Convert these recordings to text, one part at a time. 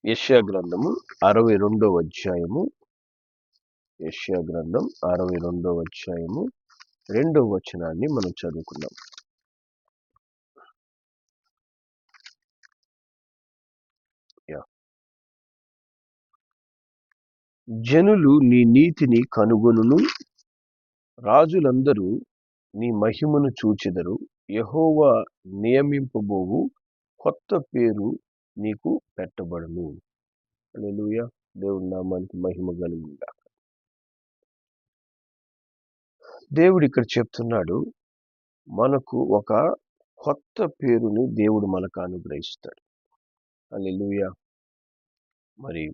యెషయా గ్రంథము 62వ అధ్యాయము. యెషయా గ్రంథం 62వ అధ్యాయము 2వ వచనాన్ని మనం చదువుకుందాం. జనులు నీ నీతిని కనుగొనును, రాజులందరూ నీ మహిమను చూచెదరు. యెహోవా నియమింపబోవు కొత్త పేరు నీకు పెట్టబడును. హల్లెలూయా. దేవుని నామానికి మహిమ కలుగునుగాక. దేవుడు ఇక్కడ చెప్తున్నాడు, మనకు ఒక కొత్త పేరుని దేవుడు మనకు అనుగ్రహిస్తాడు. హల్లెలూయా. మరి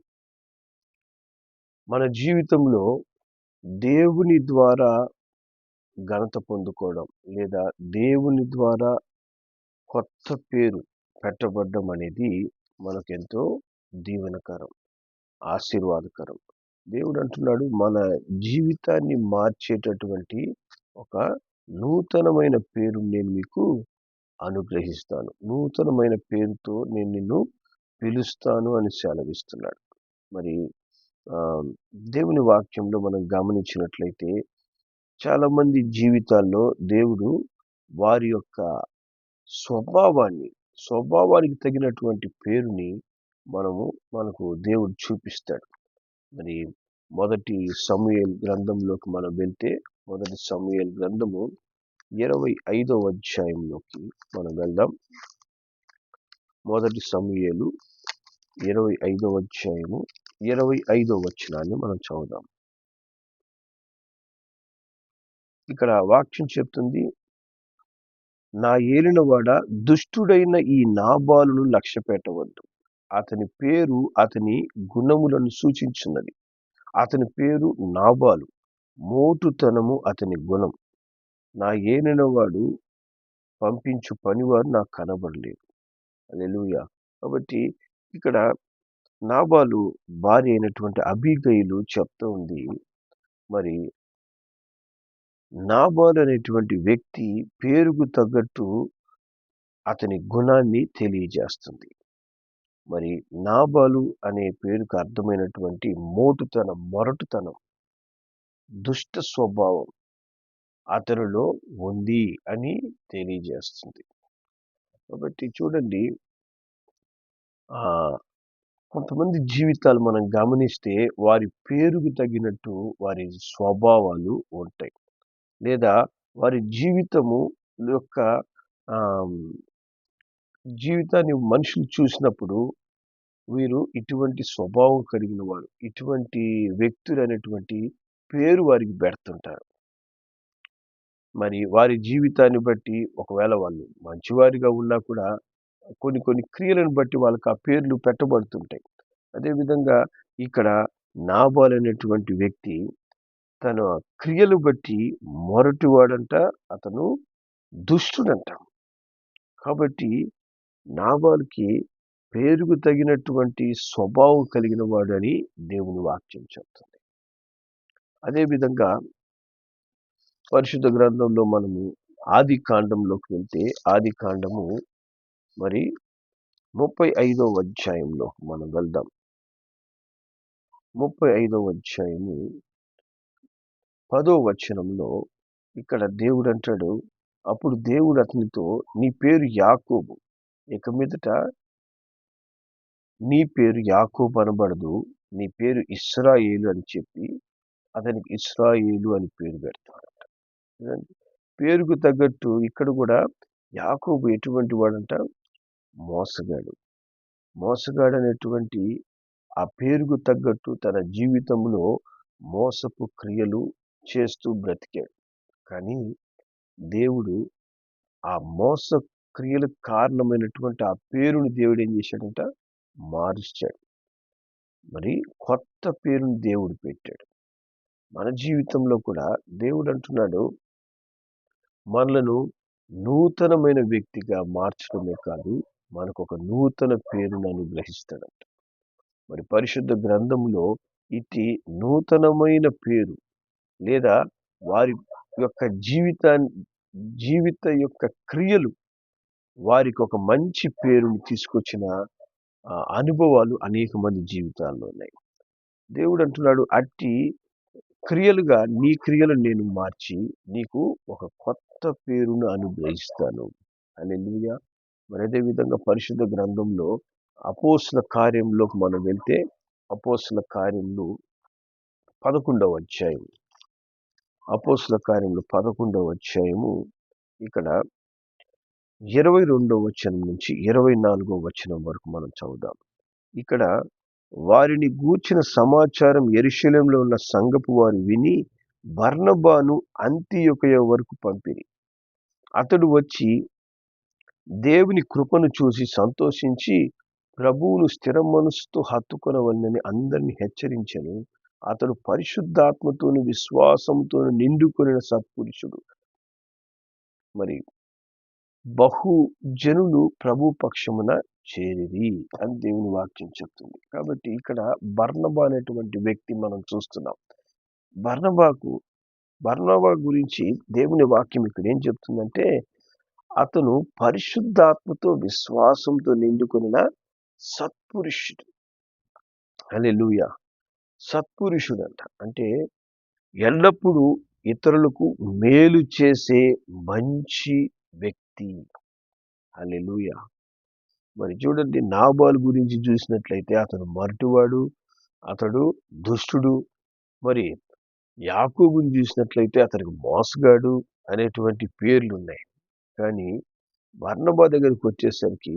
మన జీవితంలో దేవుని ద్వారా ఘనత పొందుకోవడం, లేదా దేవుని ద్వారా కొత్త పేరు పెట్టబడ్డం అనేది మనకెంతో దీవెనకరం, ఆశీర్వాదకరం. దేవుడు అంటున్నాడు, మన జీవితాన్ని మార్చేటటువంటి ఒక నూతనమైన పేరు నేను మీకు అనుగ్రహిస్తాను, నూతనమైన పేరుతో నేను నిన్ను పిలుస్తాను అని సెలవిస్తున్నాడు. మరి దేవుని వాక్యంలో మనం గమనించినట్లయితే చాలా మంది జీవితాల్లో దేవుడు వారి యొక్క స్వభావానికి తగినటువంటి పేరుని మనకు దేవుడు చూపిస్తాడు. మరి మొదటి సమూయేలు గ్రంథంలోకి మనం వెళ్తే, మొదటి సమూయేలు గ్రంథము 25వ అధ్యాయంలోకి మనం వెళ్దాం. మొదటి సమూయేలు 25వ అధ్యాయము 25వ వచనాన్ని మనం చదువుదాం. ఇక్కడ వాక్యం చెప్తుంది, నా ఏలినవాడ, దుష్టుడైన ఈ నాబాలును లక్ష్య పెట్టవద్దు. అతని పేరు అతని గుణములను సూచించున్నది. అతని పేరు నాబాలు, మోటుతనము అతని గుణం. నా ఏలినవాడు పంపించు పనివారు నాకు కనబడలేదు. హల్లెలూయా. కాబట్టి ఇక్కడ నాబాలు భార్య అయినటువంటి అబీగయిలు చెప్తూ ఉంది, మరి నాబాలు అనేటువంటి వ్యక్తి పేరుకు తగ్గట్టు అతని గుణాన్ని తెలియజేస్తుంది. మరి నాబాలు అనే పేరుకు అర్థమైనటువంటి మోటుతనం, మొరటుతనం, దుష్ట స్వభావం అతనిలో ఉంది అని తెలియజేస్తుంది. కాబట్టి చూడండి, కొంతమంది జీవితాలు మనం గమనిస్తే వారి పేరుకు తగినట్టు వారి స్వభావాలు ఉంటాయి, లేదా వారి జీవితాన్ని మనుషులు చూసినప్పుడు వీరు ఇటువంటి స్వభావం కలిగిన వారు, ఇటువంటి వ్యక్తులు అనేటువంటి పేరు వారికి పెడుతుంటారు. మరి వారి జీవితాన్ని బట్టి ఒకవేళ వాళ్ళు మంచివారిగా ఉన్నా కూడా కొన్ని క్రియలను బట్టి వాళ్ళకి ఆ పేర్లు పెట్టబడుతుంటాయి. అదేవిధంగా ఇక్కడ నాబాలు అనేటువంటి వ్యక్తి తన క్రియలు బట్టి మొరటివాడంట, అతను దుష్టుడంట. కాబట్టి నాబాలుకి పేరుకు తగినటువంటి స్వభావం కలిగిన వాడని దేవుని వాక్యం చెప్తుంది. అదేవిధంగా పరిశుద్ధ గ్రంథంలో మనము ఆది కాండంలోకి వెళ్తే, ఆది కాండము మరి 35వ అధ్యాయంలో మనం వెళ్దాం. 35వ అధ్యాయము 10వ వచనంలో ఇక్కడ దేవుడు అంటాడు, అప్పుడు దేవుడు అతనితో, నీ పేరు యాకోబు, ఇక మీదట నీ పేరు యాకోబు అనబడదు, నీ పేరు ఇశ్రాయేలు అని చెప్పి అతనికి ఇశ్రాయేలు అని పేరు పెడతాడంట. పేరుకు తగ్గట్టు ఇక్కడ కూడా యాకోబు ఎటువంటి వాడంట? మోసగాడు అనేటువంటి ఆ పేరుకు తగ్గట్టు తన జీవితంలో మోసపు క్రియలు చేస్తూ బ్రతికాడు. కానీ దేవుడు ఆ మోస క్రియలకు కారణమైనటువంటి ఆ పేరుని దేవుడు ఏం చేశాడంట? మార్చాడు. మరి కొత్త పేరుని దేవుడు పెట్టాడు. మన జీవితంలో కూడా దేవుడు అంటున్నాడు, మనలను నూతనమైన వ్యక్తిగా మార్చడమే కాదు, మనకు ఒక నూతన పేరును అనుగ్రహిస్తాడంట. మరి పరిశుద్ధ గ్రంథంలో ఇటు నూతనమైన పేరు, లేదా వారి యొక్క జీవిత యొక్క క్రియలు వారికి ఒక మంచి పేరుని తీసుకొచ్చిన అనుభవాలు అనేక మంది జీవితాల్లో ఉన్నాయి. దేవుడు అంటున్నాడు, అట్టి క్రియలుగా నీ క్రియలు నేను మార్చి నీకు ఒక కొత్త పేరును అనుగ్రహిస్తాను. హల్లెలూయా. మరి అదే విధంగా పరిశుద్ధ గ్రంథంలో అపోస్తుల కార్యంలోకి మనం వెళ్తే, అపోస్తుల కార్యములు 11వ అధ్యాయం, అపోస్తుల కార్యములు 11వ అధ్యాయము, ఇక్కడ 22వ వచనం నుంచి 24వ వచనం వరకు మనం చదువుదాం. ఇక్కడ వారిని గూర్చిన సమాచారం యెరూషలేములో ఉన్న సంఘపు వారు విని బర్నబాను అంతియొకయ వరకు పంపిరి. అతడు వచ్చి దేవుని కృపను చూసి సంతోషించి ప్రభువును స్థిర మనసుతో హత్తుకొనవలెనని అందరిని హెచ్చరించెను. అతడు పరిశుద్ధాత్మతోను విశ్వాసంతోను నిండుకొనిన సత్పురుషుడు. మరి బహు జనులు ప్రభు పక్షమున చేరిరి అని దేవుని వాక్యం చెప్తుంది. కాబట్టి ఇక్కడ బర్నబా అనేటువంటి వ్యక్తి మనం చూస్తున్నాం. బర్నబా గురించి దేవుని వాక్యం ఇక్కడ ఏం చెప్తుందంటే, అతను పరిశుద్ధాత్మతో విశ్వాసంతో నిండుకొనిన సత్పురుషుడు. హల్లెలూయా. సత్పురుషుడు అంటే ఎల్లప్పుడూ ఇతరులకు మేలు చేసే మంచి వ్యక్తి. హల్లెలూయా. మరి చూడండి, నాబాలు గురించి చూసినట్లయితే అతను మొరటివాడు, అతడు దుష్టుడు. మరి యాకోబుని చూసినట్లయితే అతనికి మోసగాడు అనేటువంటి పేర్లు ఉన్నాయి. కానీ బర్నబా దగ్గరికి వచ్చేసరికి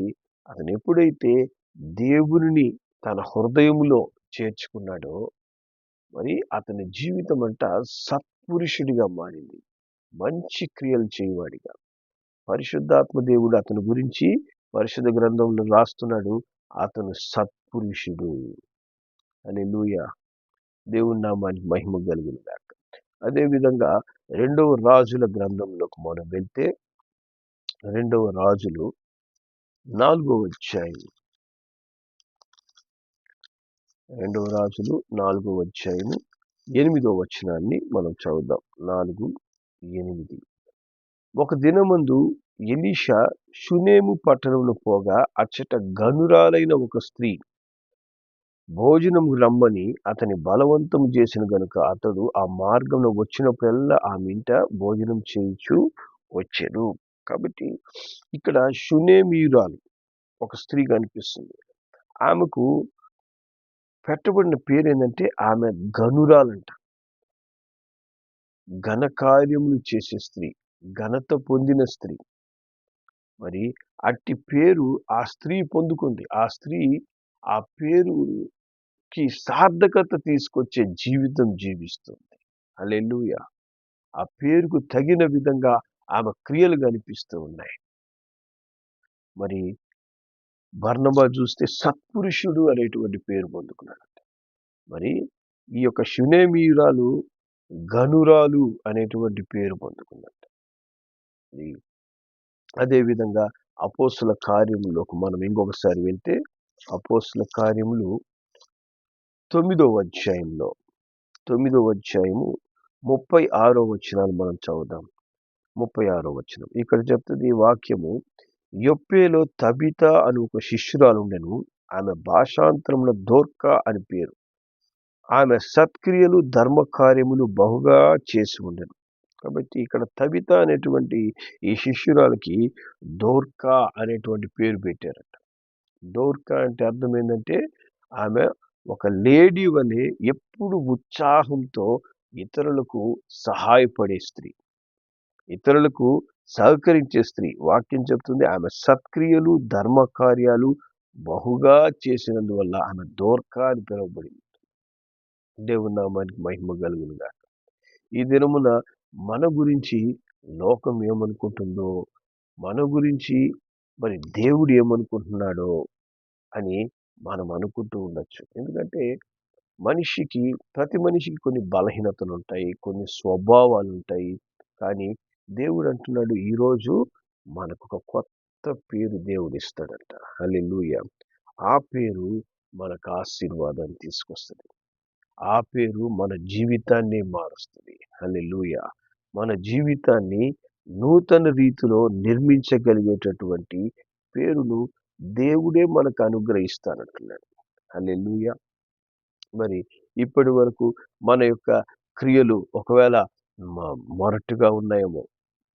అతను ఎప్పుడైతే దేవుని తన హృదయంలో చేర్చుకున్నాడో, మరి అతని జీవితం అంట సత్పురుషుడిగా మారింది, మంచి క్రియలు చేయవాడిగా. పరిశుద్ధాత్మ దేవుడు అతని గురించి పరిశుద్ధ గ్రంథంలో రాస్తున్నాడు, అతను సత్పురుషుడు. హల్లెలూయా. దేవుని నామానికి మహిమ కలుగును గాక. అదేవిధంగా 2వ రాజుల గ్రంథంలోకి మనం వెళ్తే, 2వ రాజులు 4వ అధ్యాయం, 2వ రాజులు 4వ అధ్యాయము 8వ వచనాన్ని మనం చదువుదాం. 4:8. ఒక దినమందు ఎలీషా షునేము పట్టణంలో పోగా అచ్చట గనురాలైన ఒక స్త్రీ భోజనం రమ్మని అతని బలవంతం చేసిన గనుక అతడు ఆ మార్గంలో వచ్చినప్పుడల్లా ఆమె ఇంట భోజనం చేయించు వచ్చాను. కాబట్టి ఇక్కడ షునేమీయురాలు ఒక స్త్రీ కనిపిస్తుంది. ఆమెకు పెట్టబడిన పేరు ఏంటంటే, ఆమె గనురాలంట. ఘనకార్యములు చేసే స్త్రీ, ఘనత పొందిన స్త్రీ. మరి అట్టి పేరు ఆ స్త్రీ పొందుకుంది. ఆ స్త్రీ ఆ పేరుకి సార్థకత తీసుకొచ్చే జీవితం జీవిస్తుంది. హల్లెలూయా. ఆ పేరుకు తగిన విధంగా ఆమె క్రియలు కనిపిస్తూ ఉన్నాయి. మరి బర్నబా చూస్తే సత్పురుషుడు అనేటువంటి పేరు పొందుకున్నాడు. మరి ఈ యొక్క షునేమీయురాలు గనురాలు అనేటువంటి పేరు పొందుకున్నట్ట. అదేవిధంగా అపోస్తుల కార్యములోకి మనం ఇంకొకసారి వెళ్తే, అపోస్తుల కార్యములు 9వ అధ్యాయంలో, 9వ అధ్యాయము 36వ వచనాన్ని మనం చదువుదాం. 36వ వచనం ఇక్కడ చెప్తుంది ఈ వాక్యము, యొప్పేలో తబిత అని ఒక శిష్యురాలు ఉండెను. ఆమె భాషాంతరంలో దోర్కా అని పేరు. ఆమె సత్క్రియలు ధర్మకార్యములు బహుగా చేసి ఉండెను. కాబట్టి ఇక్కడ తబిత అనేటువంటి ఈ శిష్యురాలకి దోర్కా అనేటువంటి పేరు పెట్టారట. దోర్కా అంటే అర్థం ఏంటంటే, ఆమె ఒక లేడీ వలె ఎప్పుడు ఉత్సాహంతో ఇతరులకు సహాయపడే స్త్రీ, ఇతరులకు సహకరించే స్త్రీ. వాక్యం చెప్తుంది, ఆమె సత్క్రియలు ధర్మకార్యాలు బహుగా చేసినందువల్ల ఆమె దోర్కా అని పిలువబడింది. దేవుని నామానికి మహిమ కలుగును గాక. ఈ దినమున మన గురించి లోకం ఏమనుకుంటుందో, మన గురించి మరి దేవుడు ఏమనుకుంటున్నాడో అని మనం అనుకుంటూ ఉండొచ్చు. ఎందుకంటే ప్రతి మనిషికి కొన్ని బలహీనతలు ఉంటాయి, కొన్ని స్వభావాలు ఉంటాయి. కానీ దేవుడు అంటున్నాడు, ఈరోజు మనకు ఒక కొత్త పేరు దేవుడు ఇస్తాడంట. హల్లెలూయా. ఆ పేరు మనకు ఆశీర్వాదాన్ని తీసుకొస్తుంది. ఆ పేరు మన జీవితాన్ని మారుస్తుంది. హల్లెలూయా. మన జీవితాన్ని నూతన రీతిలో నిర్మించగలిగేటటువంటి పేరును దేవుడే మనకు అనుగ్రహిస్తానంటున్నాడు. హల్లెలూయా. మరి ఇప్పటి వరకు మన యొక్క క్రియలు ఒకవేళ మొరటుగా ఉన్నాయేమో,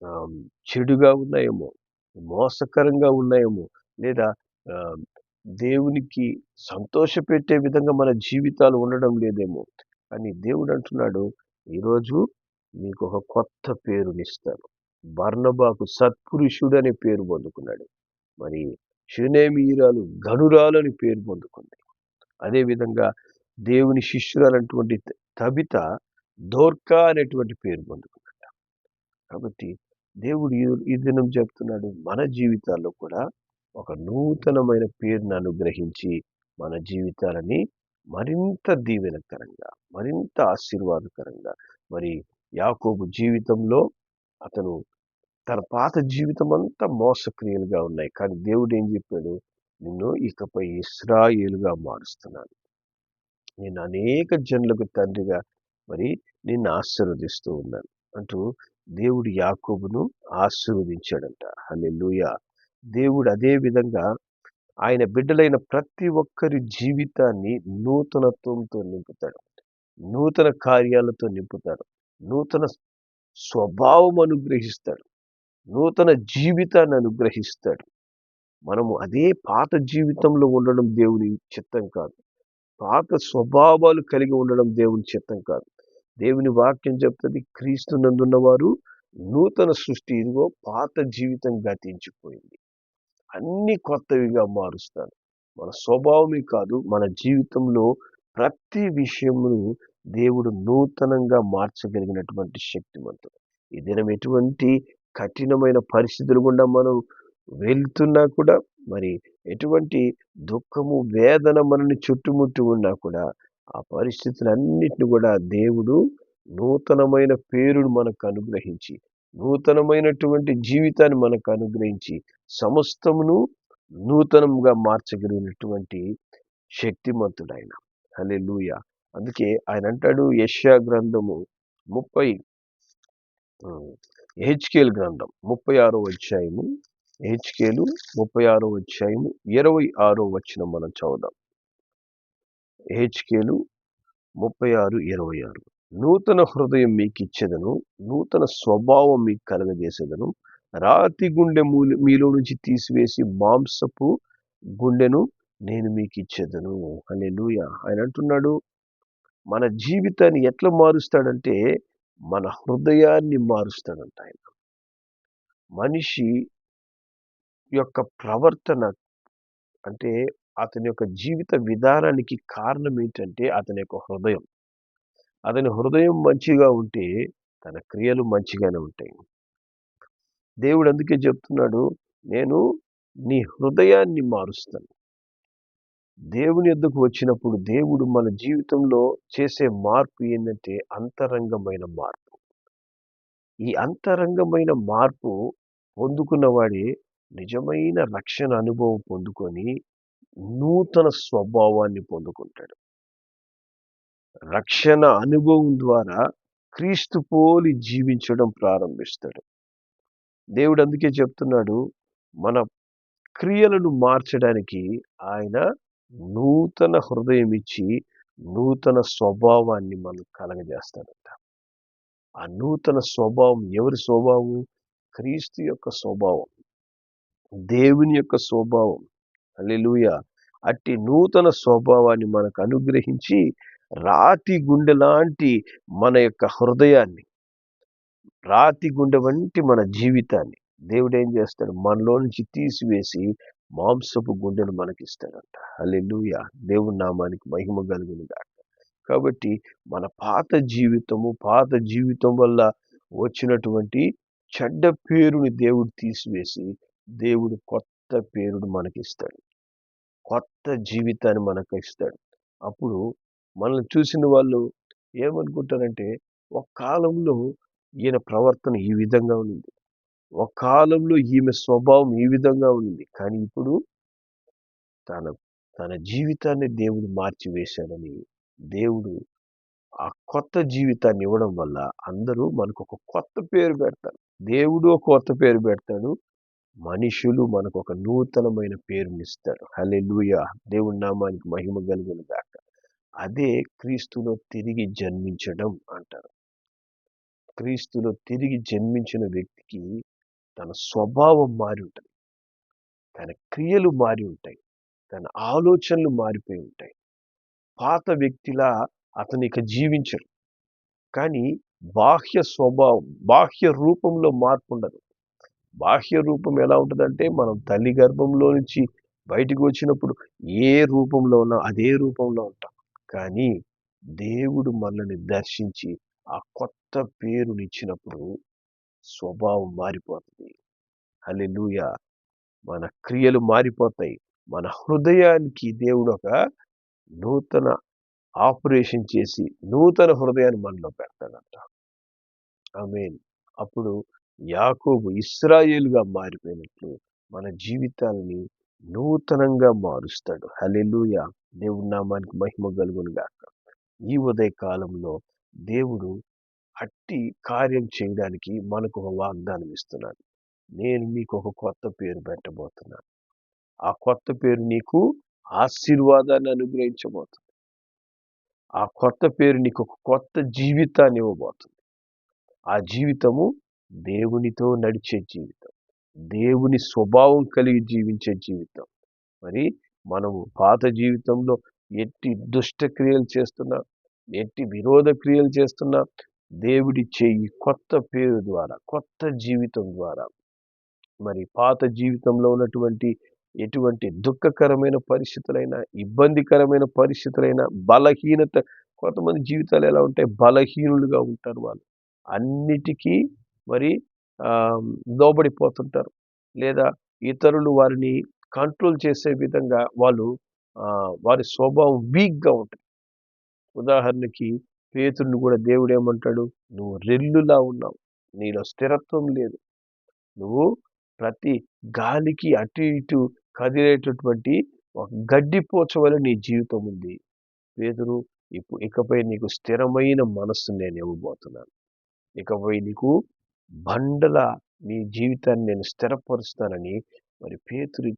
ఆహ్, చెడుగా ఉన్నాయేమో, మోసకరంగా ఉన్నాయేమో, లేదా ఆహ్, దేవునికి సంతోషపెట్టే విధంగా మన జీవితాలు ఉండడం లేదేమో. కానీ దేవుడు అంటున్నాడు, ఈరోజు మీకు ఒక కొత్త పేరునిస్తాను. బర్నబాకు సత్పురుషుడు అనే పేరు పొందుకున్నాడు. మరి షూనేమీయురాలు ఘనురాలని పేరు పొందుకుంది. అదేవిధంగా దేవుని శిష్యురాలైనటువంటి తబిత దోర్కా అనేటువంటి పేరు పొందుకుందట. కాబట్టి దేవుడు ఈ దినం చెప్తున్నాడు, మన జీవితాల్లో కూడా ఒక నూతనమైన పేరును అనుగ్రహించి మన జీవితాలని మరింత దీవెనకరంగా, మరింత ఆశీర్వాదకరంగా, మరి యాకోబు జీవితంలో అతను తన పాత జీవితం అంతా మోసక్రియలుగా ఉన్నాయి. కానీ దేవుడు ఏం చెప్పాడు, నిన్ను ఇకపై ఇశ్రాయేలుగా మారుస్తున్నాను, నేను అనేక జనులకు తండ్రిగా మరి నిన్ను ఆశీర్వదిస్తూ ఉన్నాను అంటూ దేవుడు యాకోబును ఆశీర్వదించాడంట. హల్లెలూయా. దేవుడు అదే విధంగా ఆయన బిడ్డలైన ప్రతి ఒక్కరి జీవితాన్ని నూతనత్వంతో నింపుతాడు, నూతన కార్యాలతో నింపుతాడు, నూతన స్వభావం అనుగ్రహిస్తాడు, నూతన జీవితాన్ని అనుగ్రహిస్తాడు. మనము అదే పాత జీవితంలో ఉండడం దేవుని చిత్తం కాదు. పాత స్వభావాలు కలిగి ఉండడం దేవుని చిత్తం కాదు. దేవుని వాక్యం చెప్తుంది, క్రీస్తు నందున్న వారు నూతన సృష్టి, ఇదిగో పాత జీవితం గతించిపోయింది, అన్ని కొత్తవిగా మారుస్తాను. మన స్వభావమే కాదు, మన జీవితంలో ప్రతి విషయమును దేవుడు నూతనంగా మార్చగలిగినటువంటి శక్తిమంతుడు. ఈ దినం ఎటువంటి కఠినమైన పరిస్థితుల గుండా మనం వెళ్తున్నా కూడా, మరి ఎటువంటి దుఃఖము వేదన మనల్ని చుట్టుముట్టి ఉన్నా కూడా, ఆ పరిస్థితులన్నిటిని కూడా దేవుడు నూతనమైన పేరును మనకు అనుగ్రహించి, నూతనమైనటువంటి జీవితాన్ని మనకు అనుగ్రహించి, సమస్తమును నూతనంగా మార్చగలిగినటువంటి శక్తిమంతుడైన. హల్లెలూయా. అందుకే ఆయన అంటాడు, యెషయా గ్రంథము 30 యెహెజ్కేలు గ్రంథం 36వ అధ్యాయము, యెహెజ్కేలు 36వ అధ్యాయము 26వ వచనం మనం చదువుదాం. యెహెజ్కేలు 36:26. నూతన హృదయం మీకు ఇచ్చేదను, నూతన స్వభావం మీకు కలగజేసేదను, రాతి గుండె మీలో నుంచి తీసివేసి మాంసపు గుండెను నేను మీకు ఇచ్చేదను. హల్లెలూయా. ఆయన అంటున్నాడు, మన జీవితాన్ని ఎట్లా మారుస్తాడంటే మన హృదయాన్ని మారుస్తాడంట ఆయన. మనిషి యొక్క ప్రవర్తన అంటే అతని యొక్క జీవిత విధానానికి కారణం ఏంటంటే అతని యొక్క హృదయం. అతని హృదయం మంచిగా ఉంటే తన క్రియలు మంచిగానే ఉంటాయి. దేవుడు అందుకే చెప్తున్నాడు, నేను నీ హృదయాన్ని మారుస్తాను. దేవుని యొద్దకు వచ్చినప్పుడు దేవుడు మన జీవితంలో చేసే మార్పు ఏంటంటే అంతరంగమైన మార్పు. ఈ అంతరంగమైన మార్పు పొందుకున్నవాడే నిజమైన రక్షణ అనుభవం పొందుకొని నూతన స్వభావాన్ని పొందుకుంటాడు. రక్షణ అనుభవం ద్వారా క్రీస్తు పోలి జీవించడం ప్రారంభిస్తాడు. దేవుడు అందుకే చెప్తున్నాడు, మన క్రియలను మార్చడానికి ఆయన నూతన హృదయం ఇచ్చి నూతన స్వభావాన్ని మనకు కలగజేస్తాడంట. ఆ నూతన స్వభావం ఎవరి స్వభావం? క్రీస్తు యొక్క స్వభావం, దేవుని యొక్క స్వభావం. హల్లెలూయా. అట్టి నూతన స్వభావాన్ని మనకు అనుగ్రహించి రాతి గుండె లాంటి మన యొక్క హృదయాన్ని, రాతి గుండె వంటి మన జీవితాన్ని దేవుడు ఏం చేస్తాడు, మనలో నుంచి తీసివేసి మాంసపు గుండెను మనకిస్తాడంట. హల్లెలూయా. దేవుని నామానికి మహిమ కలుగును గాక. కాబట్టి మన పాత జీవితం వల్ల వచ్చినటువంటి చెడ్డ పేరుని దేవుడు తీసివేసి దేవుడు కొత్త పేరును మనకిస్తాడు, కొత్త జీవితాన్ని మనకు ఇస్తాడు. అప్పుడు మనల్ని చూసిన వాళ్ళు ఏమనుకుంటారంటే, ఒక కాలంలో ఈయన ప్రవర్తన ఈ విధంగా ఉంది, ఒక కాలంలో ఈమె స్వభావం ఈ విధంగా ఉంది, కానీ ఇప్పుడు తన తన జీవితాన్ని దేవుడు మార్చివేశాడని దేవుడు ఆ కొత్త జీవితాన్ని ఇవ్వడం వల్ల అందరూ మనకు ఒక కొత్త పేరు పెడతారు. దేవుడు ఒక కొత్త పేరు పెడతాడు, మనుషులు మనకు ఒక నూతనమైన పేరునిస్తాడు. హల్లెలూయా! దేవుని నామానికి మహిమ కలుగును గాక. అదే క్రీస్తులో తిరిగి జన్మించడం అంటారు. క్రీస్తులో తిరిగి జన్మించిన వ్యక్తికి తన స్వభావం మారి ఉంటది. తన క్రియలు మారి ఉంటాయి. తన ఆలోచనలు మారిపోయి ఉంటాయి. పాత వ్యక్తిలా అతను ఇక జీవించడు. కానీ బాహ్య స్వభావం, బాహ్య రూపంలో మార్పుండదు. బాహ్య రూపం ఎలా ఉంటదంటే, మనం తల్లి గర్భంలో నుంచి బయటికి వచ్చినప్పుడు ఏ రూపంలో ఉన్నా అదే రూపంలో ఉంటాం. కానీ దేవుడు మనల్ని దర్శించి ఆ కొత్త పేరునిచ్చినప్పుడు స్వభావం మారిపోతుంది. హల్లెలూయా! మన క్రియలు మారిపోతాయి. మన హృదయానికి దేవుడు ఒక నూతన ఆపరేషన్ చేసి నూతన హృదయాన్ని మనలో పెడతాడంట. ఆమేన్. అప్పుడు యాకోబు ఇశ్రాయేలుగా మారిపోయినట్లు మన జీవితాలని నూతనంగా మారుస్తాడు. హల్లెలూయా! దేవుని నామానికి మహిమ కలుగును గాక. ఈ ఉదయ కాలంలో దేవుడు అట్టి కార్యం చేయడానికి మనకు ఒక వాగ్దానం ఇస్తున్నాడు. నేను నీకు ఒక కొత్త పేరు పెట్టబోతున్నాను. ఆ కొత్త పేరు నీకు ఆశీర్వాదాన్ని అనుగ్రహించబోతుంది. ఆ కొత్త పేరు నీకు ఒక కొత్త జీవితాన్ని ఇవ్వబోతుంది. ఆ జీవితము దేవునితో నడిచే జీవితం. దేవుని స్వభావం కలిగి జీవించే జీవితం. మరి మనము పాత జీవితంలో ఎట్టి దుష్ట క్రియలు చేస్తున్నా, ఎట్టి విరోధ క్రియలు చేస్తున్నా, దేవుడిచ్చే ఈ కొత్త పేరు ద్వారా, కొత్త జీవితం ద్వారా, మరి పాత జీవితంలో ఉన్నటువంటి ఎటువంటి దుఃఖకరమైన పరిస్థితులైనా, ఇబ్బందికరమైన పరిస్థితులైనా, బలహీనత, కొంతమంది జీవితాలు ఎలా ఉంటాయి, బలహీనులుగా ఉంటారు వాళ్ళు. అన్నిటికీ మరి లోబడిపోతుంటారు. లేదా ఇతరులు వారిని కంట్రోల్ చేసే విధంగా వాళ్ళు వారి స్వభావం వీక్‌గా ఉంటుంది. ఉదాహరణకి పేతురుని కూడా దేవుడు ఏమంటాడు? "నువ్వు రెల్లులా ఉన్నావు. నీలో స్థిరత్వం లేదు. నువ్వు ప్రతి గాలికి అటు ఇటు కదిలేటటువంటి ఒక గడ్డిపోచ వలె నీ జీవితం ఉంది. పేతురు ఇకపై నీకు స్థిరమైన మనస్సును నేను ఇవ్వబోతున్నాను. ఇకపై నీకు బండల నీ జీవితాన్ని నేను స్థిరపరుస్తానని" మరి పేతురు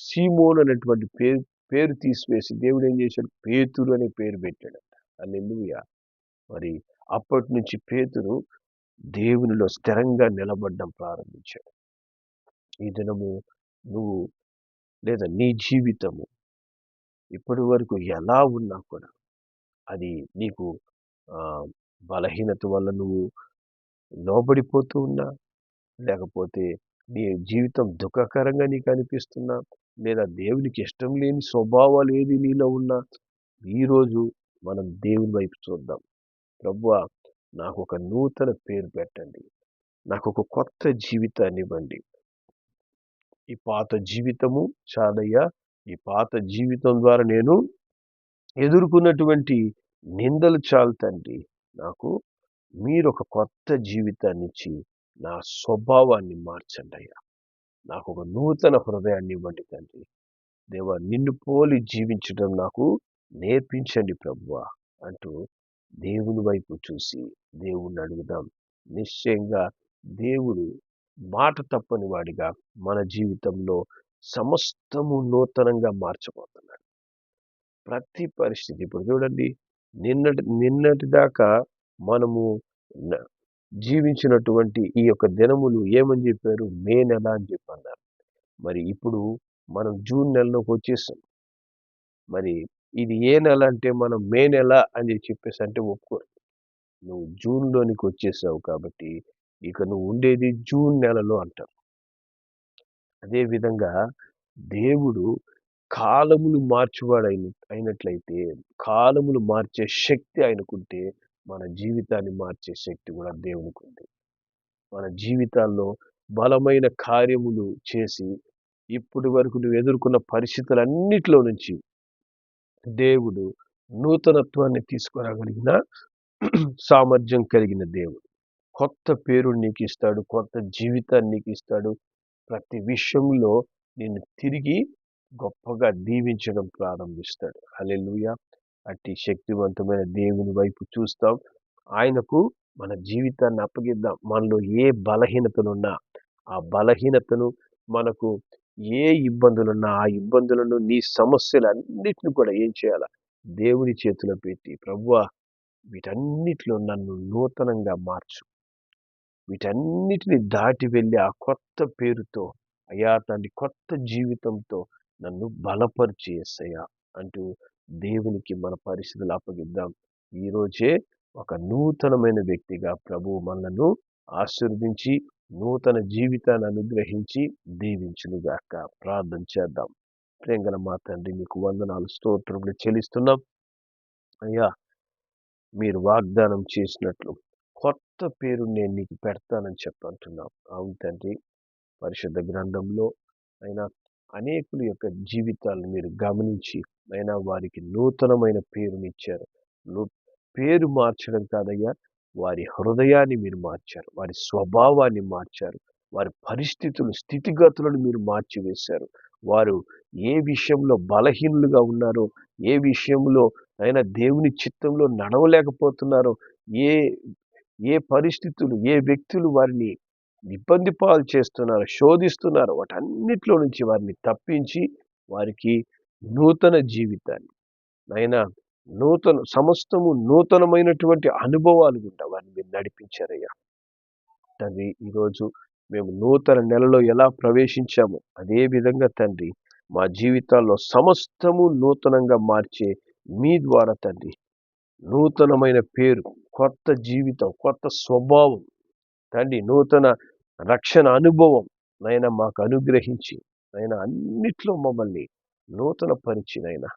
సీమోను అనేటువంటి పేరు తీసివేసి దేవుడు ఏం చేశాడు? పేతురు అనే పేరు పెట్టాడంట. హల్లెలూయా! మరి అప్పటి నుంచి పేతురు దేవునిలో స్థిరంగా నిలబడడం ప్రారంభించాడు. ఈ దినము నువ్వు లేదా నీ జీవితము ఇప్పటి వరకు ఎలా ఉన్నా కూడా అది నీకు బలహీనత వల్ల నువ్వు లోబడిపోతూ ఉన్నా, లేకపోతే నీ జీవితం దుఃఖకరంగా నీకు అనిపిస్తున్నా, లేదా దేవునికి ఇష్టం లేని స్వభావాలు ఏది నీలో ఉన్నా, ఈరోజు మనం దేవుని వైపు చూద్దాం. ప్రభువా, నాకు ఒక నూతన పేరు పెట్టండి. నాకు ఒక కొత్త జీవితాన్ని ఇవ్వండి. ఈ పాత జీవితము చాలయ్యా. ఈ పాత జీవితం ద్వారా నేను ఎదుర్కొన్నటువంటి నిందలు చాలు తండ్రి. నాకు మీరొక కొత్త జీవితాన్నిచ్చి నా స్వభావాన్ని మార్చండయ్యా. నాకు ఒక నూతన హృదయాన్ని ఇవ్వండి తండ్రి. దేవా, నిన్ను పోలి జీవించడం నాకు నేర్పించండి ప్రభువా అంటూ దేవుని వైపు చూసి దేవుణ్ణి అడుగుదాం. నిశ్చయంగా దేవుడు మాట తప్పని వాడిగా మన జీవితంలో సమస్తము నూతనంగా మార్చబోతున్నాడు. ప్రతి పరిస్థితి ఇప్పుడు చూడండి, నిన్నటి దాకా మనము జీవించినటువంటి ఈ యొక్క దినములు ఏమని చెప్పారు? మే నెల అని చెప్పి అన్నారు. మరి ఇప్పుడు మనం జూన్ నెలలోకి వచ్చేసాం. మరి ఇది ఏ నెల అంటే మనం మే నెల అని చెప్పేసి అంటే ఒప్పుకోరు. నువ్వు జూన్‌లోనికి వచ్చేసావు కాబట్టి ఇక నువ్వు ఉండేది జూన్ నెలలో అంటారు. అదే విధంగా దేవుడు కాలములు మార్చువాడు అయినట్లయితే, కాలములు మార్చే శక్తి ఆయనకుంటే, మన జీవితాన్ని మార్చే శక్తి కూడా దేవునికుంది. మన జీవితాల్లో బలమైన కార్యములు చేసి ఇప్పటి వరకు నువ్వు ఎదుర్కొన్న పరిస్థితులన్నిటిలో నుంచి దేవుడు నూతనత్వాన్ని తీసుకురాగలిగిన సామర్థ్యం కలిగిన దేవుడు. కొత్త పేరు నీకు ఇస్తాడు. కొత్త జీవితాన్ని నీకు ఇస్తాడు. ప్రతి విషయంలో నిన్ను తిరిగి గొప్పగా దీవించడం ప్రారంభిస్తాడు. హల్లెలూయా! అట్టి శక్తివంతమైన దేవుని వైపు చూస్తాం. ఆయనకు మన జీవితాన్ని అప్పగిద్దాం. మనలో ఏ బలహీనతలున్నా ఆ బలహీనతను మనకు ఏ ఇబ్బందులున్నా ఆ ఇబ్బందులను నీ సమస్యలన్నిటిని కూడా ఏం చేయాలా? దేవుని చేతిలో పెట్టి ప్రభువా వీటన్నిటిలో నన్ను నూతనంగా మార్చు. వీటన్నిటిని దాటి వెళ్ళి ఆ కొత్త పేరుతో అయ్యా తండ్రి కొత్త జీవితంతో నన్ను బలపరిచి యేసయ్యా అంటూ దేవునికి మన పరిస్థితులు అప్పగిద్దాం. ఈరోజే ఒక నూతనమైన వ్యక్తిగా ప్రభువు మనలను ఆశీర్వదించి నూతన జీవితాన్ని అనుగ్రహించి దీవించునుగాక. ప్రార్థన చేద్దాం. ప్రేంగల మా తండ్రి మీకు వందనాలు స్తోత్రములు చెల్లిస్తున్నాం. అయ్యా మీరు వాగ్దానం చేసినట్లు కొత్త పేరు నేను నీకు పెడతానని చెప్పంటున్నాం. అవును తండ్రి, పరిశుద్ధ గ్రంథంలో అయినా అనేకుల యొక్క జీవితాలను మీరు గమనించి అయినా వారికి నూతనమైన పేరునిచ్చారు. పేరు మార్చడం కాదయ్యా, వారి హృదయాన్ని మీరు మార్చారు, వారి స్వభావాన్ని మార్చారు, వారి పరిస్థితులు స్థితిగతులను మీరు మార్చివేశారు. వారు ఏ విషయంలో బలహీనులుగా ఉన్నారో, ఏ విషయంలో అయినా దేవుని చిత్తంలో నడవలేకపోతున్నారో, ఏ ఏ పరిస్థితులు ఏ వ్యక్తులు వారిని ఇబ్బంది పాలు చేస్తున్నారు, శోధిస్తున్నారు, వాటన్నిటిలో నుంచి వారిని తప్పించి వారికి నూతన జీవితాన్ని నైనా సమస్తము నూతనమైనటువంటి అనుభవాలు గుండా వారిని మీరు నడిపించారయ్యా తండ్రి. ఈరోజు మేము నూతన నెలలో ఎలా ప్రవేశించామో అదే విధంగా తండ్రి మా జీవితాల్లో సమస్తము నూతనంగా మార్చే మీ ద్వారా తండ్రి నూతనమైన పేరు, కొత్త జీవితం, కొత్త స్వభావం తండ్రి, నూతన రక్షణ అనుభవం నైనా మాకు అనుగ్రహించి నైనా అన్నిట్లో మమ్మల్ని నూతన పరిచినైనా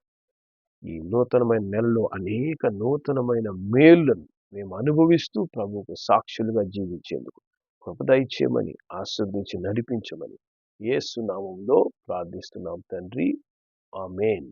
ఈ నూతనమైన నెలలో అనేక నూతనమైన మేలులను మేము అనుభవిస్తూ ప్రభువుకు సాక్షులుగా జీవించేందుకు కృప దయచేయమని ఆశీర్వదించి నడిపించమని యేసు నామములో ప్రార్థిస్తున్నాం తండ్రి. ఆమేన్.